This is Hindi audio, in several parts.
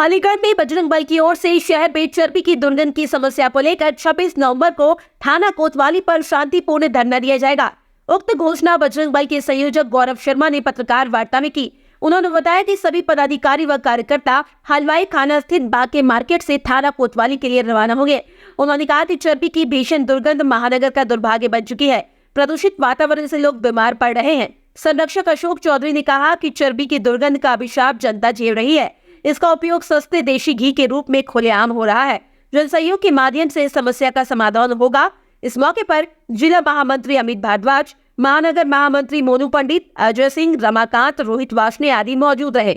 अलीगढ़ में बजरंग दल की ओर से शहर में चर्बी की दुर्गंध की समस्या को लेकर 26 नवंबर को थाना कोतवाली पर शांतिपूर्ण धरना दिया जाएगा। उक्त घोषणा बजरंग दल के संयोजक गौरव शर्मा ने पत्रकार वार्ता में की। उन्होंने बताया कि सभी पदाधिकारी व कार्यकर्ता हलवाई खाना स्थित बाके मार्केट से थाना कोतवाली के लिए रवाना होंगे। उन्होंने कहा कि चर्बी की भीषण दुर्गंध महानगर का दुर्भाग्य बन चुकी है। प्रदूषित वातावरण से लोग बीमार पड़ रहे हैं। संरक्षक अशोक चौधरी ने कहा कि चर्बी की दुर्गंध का अभिशाप जनता झेल रही है। इसका उपयोग सस्ते देशी घी के रूप में खुलेआम हो रहा है। जन सहयोग के माध्यम से इस समस्या का समाधान होगा। इस मौके पर जिला महामंत्री अमित भारद्वाज, महानगर महामंत्री मोनू पंडित, अजय सिंह, रमाकांत, रोहित वासने आदि मौजूद रहे।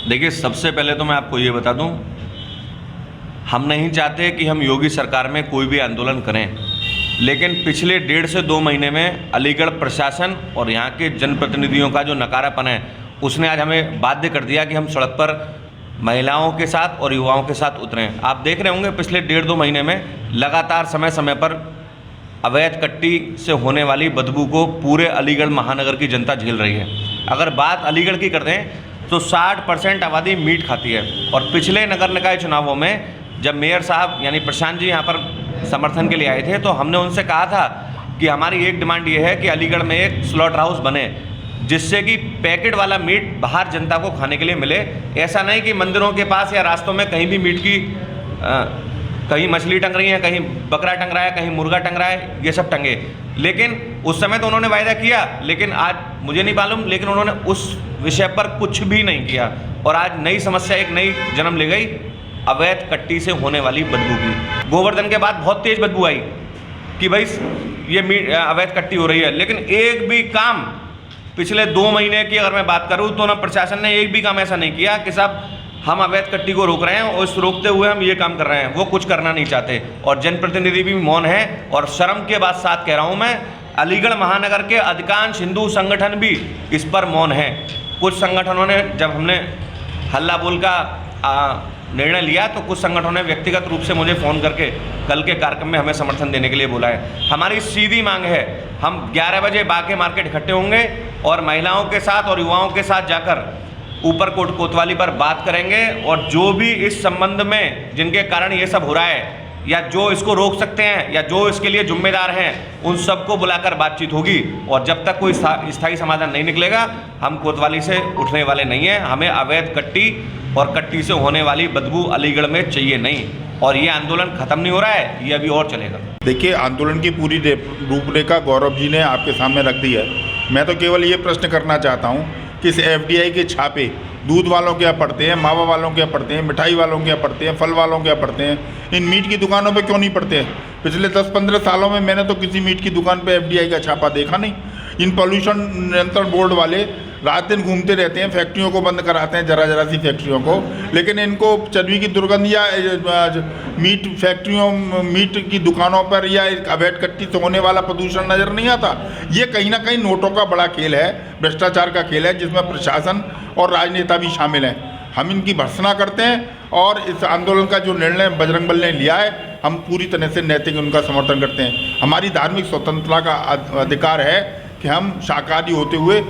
देखिए, सबसे पहले तो मैं आपको ये बता दूं, हम नहीं चाहते कि हम योगी सरकार में कोई भी आंदोलन करें, लेकिन पिछले 1.5 से 2 महीने में अलीगढ़ प्रशासन और यहाँ के जनप्रतिनिधियों का जो नकारापन है, उसने आज हमें बाध्य कर दिया कि हम सड़क पर महिलाओं के साथ और युवाओं के साथ उतरें। आप देख रहे होंगे पिछले 1.5-2 महीने में लगातार समय समय पर अवैध कट्टी से होने वाली बदबू को पूरे अलीगढ़ महानगर की जनता झेल रही है। अगर बात अलीगढ़ की करते हैं तो 60% आबादी मीट खाती है। और पिछले नगर निकाय चुनावों में जब मेयर साहब यानी प्रशांत जी यहाँ पर समर्थन के लिए आए थे, तो हमने उनसे कहा था कि हमारी एक डिमांड ये है कि अलीगढ़ में एक स्लॉटर हाउस बने, जिससे कि पैकेट वाला मीट बाहर जनता को खाने के लिए मिले। ऐसा नहीं कि मंदिरों के पास या रास्तों में कहीं भी मीट की कहीं मछली टंग रही है, कहीं बकरा टंग रहा है, कहीं मुर्गा टंग रहा है, ये सब टंगे। लेकिन उस समय तो उन्होंने वायदा किया, लेकिन आज मुझे नहीं मालूम, लेकिन उन्होंने उस विषय पर कुछ भी नहीं किया। और आज नई समस्या एक नई जन्म ले गई, अवैध कट्टी से होने वाली बदबू की। गोवर्धन के बाद बहुत तेज बदबू आई कि भाई ये मीट अवैध कट्टी हो रही है, लेकिन एक भी काम पिछले 2 महीने की अगर मैं बात करूं तो ना प्रशासन ने एक भी काम ऐसा नहीं किया कि साहब हम अवैध कट्टी को रोक रहे हैं और इस रोकते हुए हम ये काम कर रहे हैं। वो कुछ करना नहीं चाहते और जनप्रतिनिधि भी मौन है। और शर्म के बाद साथ कह रहा हूं मैं, अलीगढ़ महानगर के अधिकांश हिंदू संगठन भी इस पर मौन है। कुछ संगठनों ने, जब हमने हल्ला बोल का निर्णय लिया, तो कुछ संगठनों ने व्यक्तिगत रूप से मुझे फ़ोन करके कल के कार्यक्रम में हमें समर्थन देने के लिए बोला है। हमारी सीधी मांग है, हम 11 बजे बाके मार्केट इकट्ठे होंगे और महिलाओं के साथ और युवाओं के साथ जाकर ऊपर कोतवाली पर बात करेंगे। और जो भी इस संबंध में जिनके कारण ये सब हो रहा है या जो इसको रोक सकते हैं या जो इसके लिए जिम्मेदार हैं, उन सबको बुलाकर बातचीत होगी। और जब तक कोई स्थायी समाधान नहीं निकलेगा, हम कोतवाली से उठने वाले नहीं हैं। हमें अवैध कट्टी और कट्टी से होने वाली बदबू अलीगढ़ में चाहिए नहीं। और ये आंदोलन खत्म नहीं हो रहा है, ये अभी और चलेगा। देखिए, आंदोलन की पूरी रूपरेखा गौरव जी ने आपके सामने रख दी है। मैं तो केवल ये प्रश्न करना चाहता हूँ कि इस FDI के छापे दूध वालों के यहाँ पड़ते हैं, मावा वालों के यहाँ पड़ते हैं, मिठाई वालों के यहाँ पड़ते हैं, फल वालों के यहाँ पड़ते हैं, इन मीट की दुकानों पे क्यों नहीं पड़ते हैं? पिछले 10-15 सालों में मैंने तो किसी मीट की दुकान पे FDI का छापा देखा नहीं। इन पॉल्यूशन नियंत्रण बोर्ड वाले रात दिन घूमते रहते हैं, फैक्ट्रियों को बंद कराते हैं, जरा सी फैक्ट्रियों को, लेकिन इनको चर्बी की दुर्गंध या मीट फैक्ट्रियों, मीट की दुकानों पर या अवैध कट्टी से होने वाला प्रदूषण नज़र नहीं आता। ये कहीं ना कहीं नोटों का बड़ा खेल है, भ्रष्टाचार का खेल है, जिसमें प्रशासन और राजनेता भी शामिल हैं। हम इनकी भर्त्सना करते हैं और इस आंदोलन का जो निर्णय बजरंग दल ने लिया है, हम पूरी तरह से नैतिक उनका समर्थन करते हैं। हमारी धार्मिक स्वतंत्रता का अधिकार है कि हम शाकाहारी होते हुए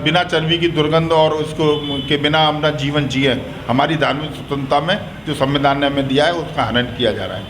बिना चर्बी की दुर्गंध और उसको के बिना अपना जीवन जिए। हमारी धार्मिक स्वतंत्रता में जो संविधान ने हमें दिया है, उसका हनन किया जा रहा है।